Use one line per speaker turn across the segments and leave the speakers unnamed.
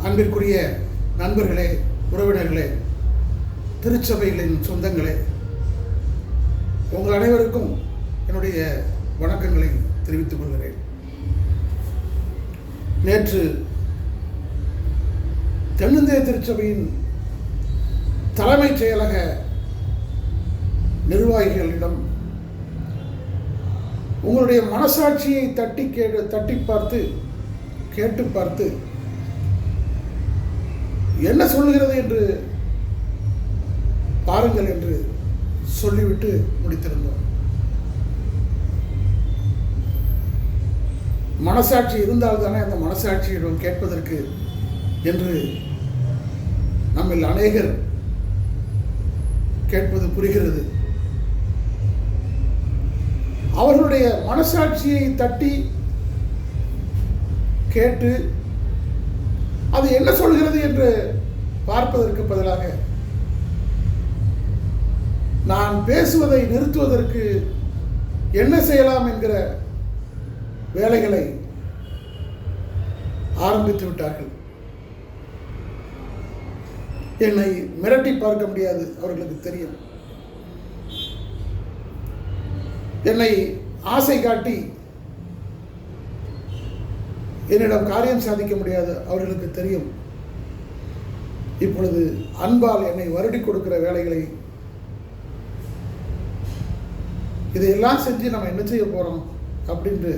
அன்பிற்குரிய நண்பர்களே, உறவினர்களே, திருச்சபைகளின் சொந்தங்களே, உங்கள் அனைவருக்கும் என்னுடைய வணக்கங்களை தெரிவித்துக் கொள்கிறேன். நேற்று தென்னிந்திய திருச்சபையின் தலைமைச் செயலக நிர்வாகிகளிடம் உங்களுடைய மனசாட்சியை தட்டி பார்த்து கேட்டு பார்த்து என்ன சொல்லுகிறது என்று பாருங்கள் என்று சொல்லிவிட்டு முடித்திருந்தோம். மனசாட்சி இருந்தால்தானே அந்த மனசாட்சியிடம் கேட்பதற்கு என்று நம்மில் அநேகர் கேட்பது புரிகிறது. அவர்களுடைய மனசாட்சியை தட்டி கேட்டு அது என்ன சொல்கிறது என்று பார்ப்பதற்கு பதிலாக நான் பேசுவதை நிறுத்துவதற்கு என்ன செய்யலாம் என்கிற வேலைகளை ஆரம்பித்து விட்டார்கள். என்னை மிரட்டி பார்க்க முடியாது, அவர்களுக்கு தெரியும். என்னை ஆசை காட்டி என்னிடம் காரியம் சாதிக்க முடியாது, அவர்களுக்கு தெரியும். இப்பொழுது அன்பால் என்னை வருடி கொடுக்கிற வேலைகளை இதையெல்லாம் செஞ்சு நம்ம என்ன செய்ய போகிறோம் அப்படின்ட்டு,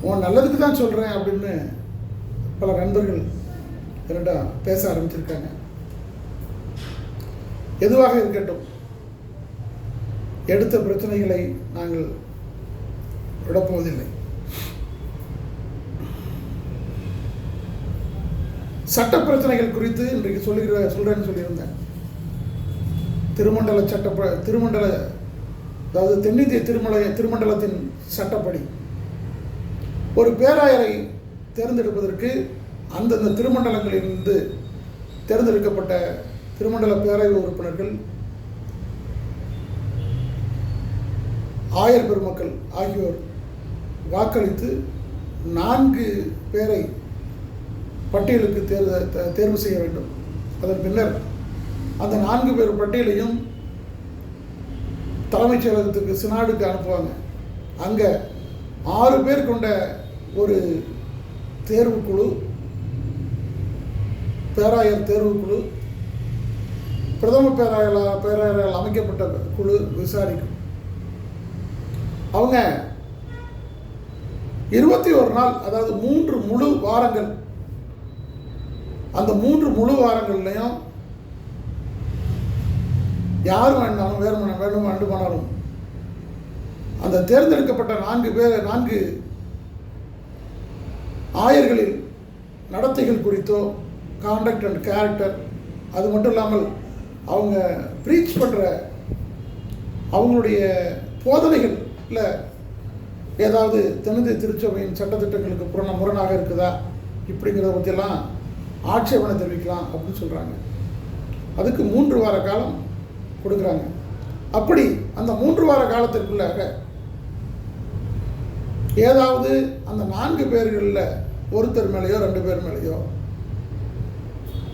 உன் நல்லதுக்கு தான் சொல்கிறேன் அப்படின்னு பல நண்பர்கள் என்னடா பேச ஆரம்பிச்சிருக்காங்க. எதுவாக இருக்கட்டும், எடுத்த பிரச்சனைகளை நாங்கள் விடப்போவதில்லை. சட்ட பிரச்சனைகள் குறித்து இன்றைக்கு சொல்றேன்னு சொல்லியிருந்தேன். திருமண்டல அதாவது தென்னிந்திய திருமண்டலத்தின் சட்டப்படி ஒரு பேராயரை தேர்ந்தெடுப்பதற்கு அந்தந்த திருமண்டலங்களிலிருந்து தேர்ந்தெடுக்கப்பட்ட திருமண்டல பேராயர் உறுப்பினர்கள், ஆயர் பெருமக்கள் ஆகியோர் வாக்களித்து 4 பேரை பட்டியலுக்கு தேர்வு செய்ய வேண்டும். அதன் பின்னர் அந்த 4 பேர் பட்டியலையும் தலைமைச் செயலகத்துக்கு சினாடுக்கு அனுப்புவாங்க. அங்கே 6 பேர் கொண்ட ஒரு தேர்வுக்குழு, பேராயர் தேர்வுக்குழு, பிரதம பேராயரால் அமைக்கப்பட்ட குழு விசாரிக்கும். அவங்க 21 நாள், அதாவது 3 முழு வாரங்கள், அந்த 3 முழு வாரங்கள்லையும் யார் வேண்டுமானாலும் அந்த தேர்ந்தெடுக்கப்பட்ட 4 ஆயர்களில் நடத்தைகள் குறித்தோ, காண்டக்ட் அண்ட் கேரக்டர், அது மட்டும் இல்லாமல் அவங்க ப்ரீச் பண்ணுற அவங்களுடைய போதனைகளில் ஏதாவது தென்னிந்திய திருச்சபையின் சட்டத்திட்டங்களுக்கு முரணாக இருக்குதா இப்படிங்கிறத பற்றியெல்லாம் ஆட்சேபனை தெரிவிக்கலாம் அப்படின்னு சொல்கிறாங்க. அதுக்கு 3 வார காலம் கொடுக்குறாங்க. அப்படி அந்த 3 வார காலத்திற்குள்ளாக ஏதாவது அந்த 4 பேர்களில் ஒருத்தர் மேலேயோ 2 பேர் மேலேயோ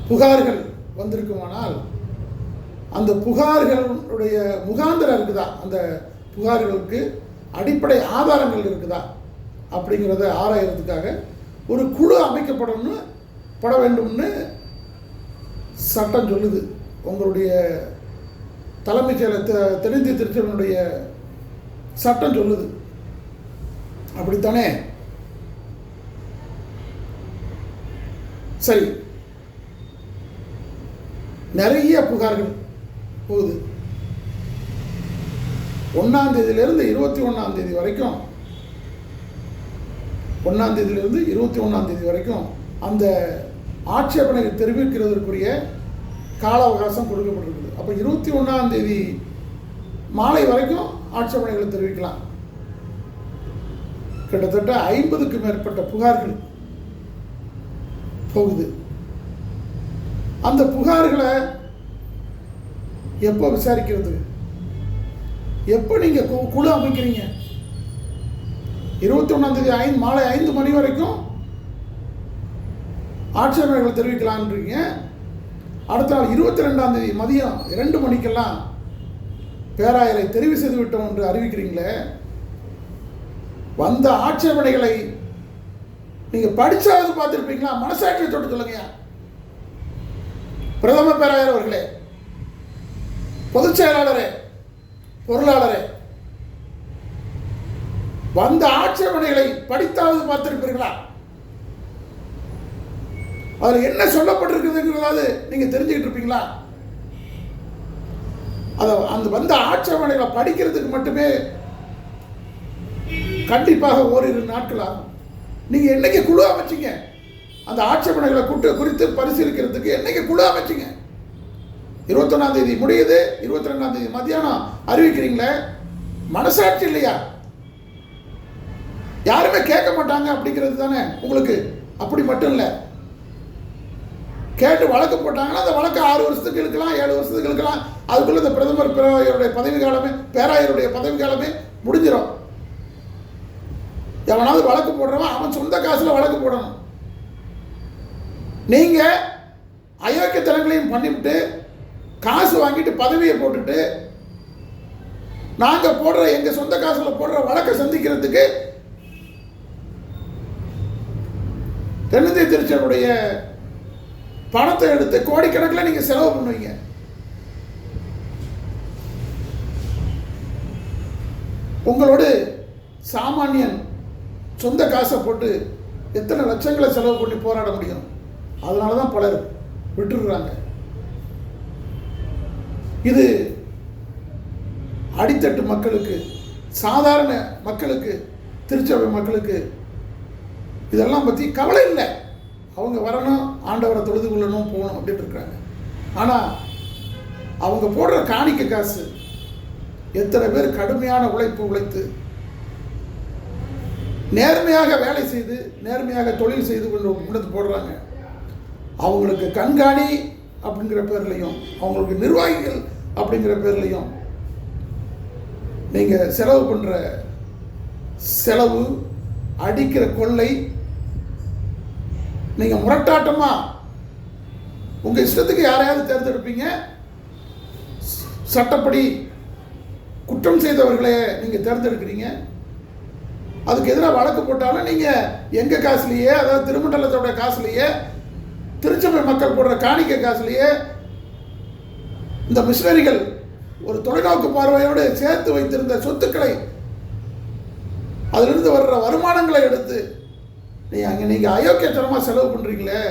புகார்கள் வந்திருக்குமானால் அந்த புகார்களுடைய முகாந்திரம் இருக்குதா, அந்த புகார்களுக்கு அடிப்படை ஆதாரங்கள் இருக்குதா அப்படிங்கிறத ஆராயறதுக்காக ஒரு குழு அமைக்கப்பட வேண்டும்னு சட்டம் சொல்லுது. உங்களுடைய தலைமைச் செயலர் தென்னிந்திய திருச்சபையினுடைய சட்டம் சொல்லுது. அப்படித்தானே? சரி, நிறைய புகார்கள் போகுது. 1ஆம் தேதியிலிருந்து 21ஆம் தேதி வரைக்கும், 1ஆம் தேதியிலிருந்து 21ஆம் தேதி வரைக்கும் அந்த ஆட்சேபனை தெரிவிக்கிறதற்குரிய கால அவகாசம் கொடுக்கப்பட்டிருக்குது. அப்போ 21ஆம் தேதி மாலை வரைக்கும் ஆட்சேபனைகளை தெரிவிக்கலாம். கிட்டத்தட்ட 50க்கு மேற்பட்ட புகார்கள் போகுது. அந்த புகார்களை எப்போ விசாரிக்கிறது? எப்போ நீங்கள் குழு அமைக்கிறீங்க? 21ஆம் தேதி மாலை 5 மணி வரைக்கும் ஆட்சேபனைகள் தெரிவிக்கலான்றீங்க. அடுத்த நாள் 22ஆம் தேதி மதியம் 2 மணிக்கெல்லாம் பேராயரை தெரிவு செய்து விட்டோம் என்று அறிவிக்கிறீங்களே. வந்த ஆட்சேபனைகளை நீங்க படிச்சாவது பார்த்துருப்பீங்களா? மனசாட்சியை தொட்டு சொல்லுங்க. பிரதம பேராயர் அவர்களே, பொதுச் செயலாளரே, பொருளாளரே, வந்த ஆட்சேபனைகளை படித்தாவது பார்த்திருப்பீர்களா? அதில் என்ன சொல்லப்பட்டிருக்குதுங்கிறதாவது நீங்க தெரிஞ்சுக்கிட்டு இருப்பீங்களா? அந்த வந்த ஆட்சேபனைகளை படிக்கிறதுக்கு மட்டுமே கண்டிப்பாக ஓரிரு நாட்கள் ஆகும். நீங்க என்னைக்கு குழு அமைச்சிங்க? அந்த ஆட்சேபனைகளை குறித்து பரிசீலிக்கிறதுக்கு என்னைக்கு குழு அமைச்சிங்க? 21ஆம் தேதி முடியுது, 22ஆம் தேதி மத்தியானம் அறிவிக்கிறீங்களே. மனசாட்சி இல்லையா? யாருமே கேட்க மாட்டாங்க அப்படிங்கிறது தானே உங்களுக்கு. அப்படி மட்டும் இல்லை, கேட்டு வழக்கு போட்டாங்கன்னா அந்த வழக்கு 6 வருஷத்துக்கு இழுக்கலாம், 7 வருஷத்துக்கு இழுக்கலாம். அதுக்குள்ள இந்த பிரதமர் பேராயருடைய பதவி காலமே பேராயருடைய பதவி காலமே முடிஞ்சிடும். எவனாவது வழக்கு போடுறவன் அவன் சொந்த காசுல வழக்கு போடணும். நீங்க அயோக்கியத்தனங்களையும் பண்ணிவிட்டு காசு வாங்கிட்டு பதவியை போட்டுட்டு நாங்க போடுற எங்க சொந்த காசுல போடுற வழக்கை சந்திக்கிறதுக்கு தென்னிந்திய திருச்சபையுடைய பணத்தை எடுத்து கோடிக்கணக்கில் நீங்க செலவு பண்ணுவீங்க. உங்களோட சாமானியன் சொந்த காசை போட்டு எத்தனை லட்சங்களை செலவு பண்ணி போராட முடியும்? அதனால தான் பலர் விட்டுடுறாங்க. இது அடித்தட்டு மக்களுக்கு, சாதாரண மக்களுக்கு, திருச்சபை மக்களுக்கு இதெல்லாம் பற்றி கவலை இல்லை. அவங்க வரணும், ஆண்டவரை தொழுது கொள்ளணும், போகணும் அப்படின்னு இருக்கிறாங்க. ஆனால் அவங்க போடுற காணிக்க காசு எத்தனை பேர் கடுமையான உழைத்து நேர்மையாக வேலை செய்து நேர்மையாக தொழில் செய்து கொண்டு போடுறாங்க. அவங்களுக்கு கண்காணி அப்படிங்கிற பேர்லையும் அவங்களுக்கு நிர்வாகிகள் அப்படிங்கிற பேர்லையும் நீங்கள் செலவு பண்ணுற செலவு, அடிக்கிற கொள்ளை, நீங்கள் முரட்டாட்டமாக உங்கள் இஷ்டத்துக்கு யாரையாவது தேர்ந்தெடுப்பீங்க. சட்டப்படி குற்றம் செய்தவர்களே நீங்கள் தேர்ந்தெடுக்கிறீங்க. அதுக்கு எதிராக வழக்கு போட்டாலும் நீங்கள் எங்கள் காசுலேயே, அதாவது திருமண்டலத்தோட காசுலேயே, திருச்சபை மக்கள் போடுற காணிக்க காசுலேயே இந்த மிஷனரிகள் ஒரு தொலைநோக்கு பார்வையோடு சேர்த்து வைத்திருந்த சொத்துக்களை, அதிலிருந்து வர்ற வருமானங்களை எடுத்து நீங்கள் அயோக்கியத்தனமாக செலவு பண்ணுறீங்களே.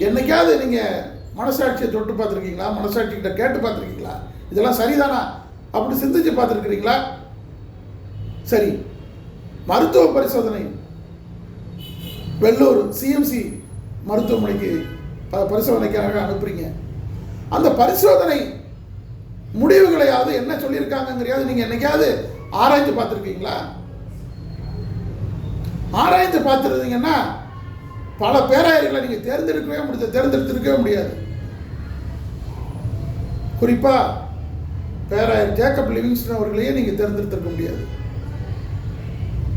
என்னைக்காவது நீங்கள் மனசாட்சியை தொட்டு பார்த்துருக்கீங்களா? மனசாட்சிக்கிட்ட கேட்டு பார்த்துருக்கீங்களா? இதெல்லாம் சரிதானா அப்படி சிந்திச்சு பார்த்துருக்கிறீங்களா? சரி, மருத்துவ பரிசோதனை வெள்ளூர் சிஎம்சி மருத்துவமனைக்கு பரிசோதனைக்காக அனுப்புறீங்க. அந்த பரிசோதனை முடிவுகளையாவது என்ன சொல்லியிருக்காங்கிறது நீங்கள் என்னைக்காவது ஆராய்ந்து பார்த்துருக்கீங்களா? ஆராய்ந்து பார்த்துருந்தீங்கன்னா பல பேராயர்களை நீங்கள் தேர்ந்தெடுத்திருக்கவே முடியாது. குறிப்பாக பேராயர் ஜேக்கப் லிவிங்ஸ்டன் அவர்களையே நீங்கள் தேர்ந்தெடுத்திருக்க முடியாது.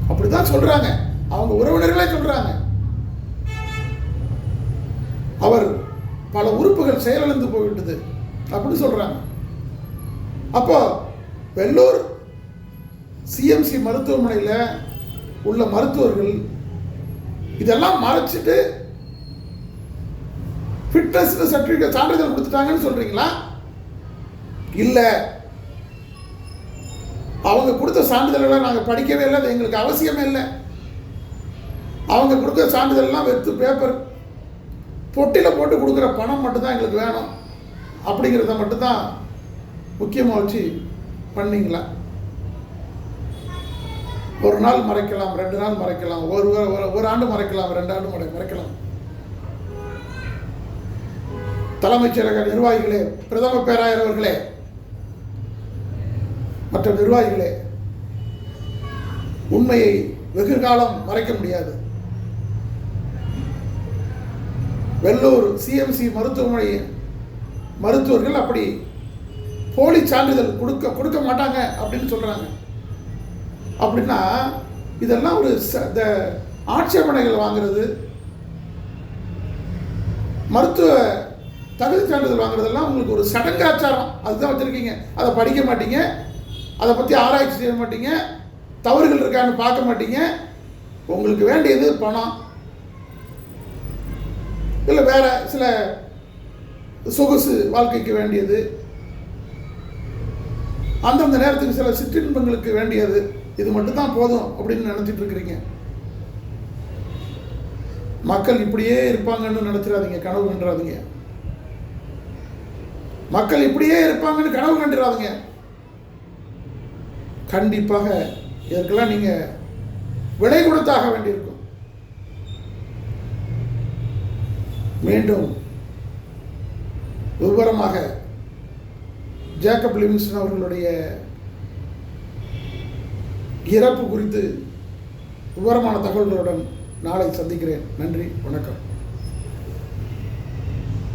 அப்படிதான் சொல்றாங்க, அவங்க உறவினர்களே சொல்றாங்க. அவர் பல உறுப்புகள் செயலிழந்து போய்விட்டது அப்படின்னு சொல்றாங்க. அப்போ வெள்ளூர் சிஎம்சி மருத்துவமனையில் உள்ள மருத்துவர்கள் இதெல்லாம் மறைச்சிட்டு ஃபிட்னஸ் சர்டிஃபிகேட் சான்றிதழ் கொடுத்துட்டாங்கன்னு சொல்றீங்களா? இல்லை, அவங்க கொடுத்த சான்றிதழ்களை நாங்கள் படிக்கவே இல்லை, அது எங்களுக்கு அவசியமே இல்லை. அவங்க கொடுக்குற சான்றிதழ்லாம் வெறுத்து பேப்பர் பொட்டியில் போட்டு கொடுக்குற பணம் மட்டும்தான் எங்களுக்கு வேணும் அப்படிங்கிறத மட்டும்தான் முக்கியமாக வச்சு பண்ணீங்களா? ஒரு நாள் மறைக்கலாம், 2 நாள் மறைக்கலாம், ஒரு ஆண்டு மறைக்கலாம், 2 ஆண்டு மறைக்கலாம். தலைமைச் செயலக நிர்வாகிகளே, பிரதம பேராயர் அவர்களே, மற்ற நிர்வாகிகளே, உண்மையை வெகு காலம் மறைக்க முடியாது. வெள்ளூர் சிஎம்சி மருத்துவமனை மருத்துவர்கள் அப்படி போலி சான்றிதழ் கொடுக்க மாட்டாங்க அப்படின்னு சொல்றாங்க. அப்படின்னா இதெல்லாம் ஒரு ஆட்சேபனைகள் வாங்குறது, மருத்துவ தகுதி சான்றிதழ் வாங்குறதெல்லாம் உங்களுக்கு ஒரு சடங்காச்சாரம், அதுதான் வச்சுருக்கீங்க. அதை படிக்க மாட்டீங்க, அதை பற்றி ஆராய்ச்சி செய்ய மாட்டீங்க, தவறுகள் இருக்கான்னு பார்க்க மாட்டீங்க. உங்களுக்கு வேண்டியது பணம், இல்லை வேற சில சொகுசு வாழ்க்கைக்கு வேண்டியது, அந்தந்த நேரத்துக்கு சில சிற்றின்பங்களுக்கு வேண்டியது, இது மட்டும்தான் போதும் அப்படின்னு நினச்சிட்டு இருக்கிறீங்க. மக்கள் இப்படியே இருப்பாங்கன்னு நினச்சிடாதீங்க, கனவு கண்டுறாதீங்க. மக்கள் இப்படியே இருப்பாங்கன்னு கனவு கண்டுறாதீங்க. கண்டிப்பாக இதற்கெல்லாம் நீங்கள் விடை கொடுத்தாக வேண்டியிருக்கும். மீண்டும் விவரமாக ஜேக்கப் லிவிங்ஸ்டன் அவர்களுடைய இறப்பு குறித்து விவரமான தகவல்களுடன் நாளை சந்திக்கிறேன். நன்றி, வணக்கம்.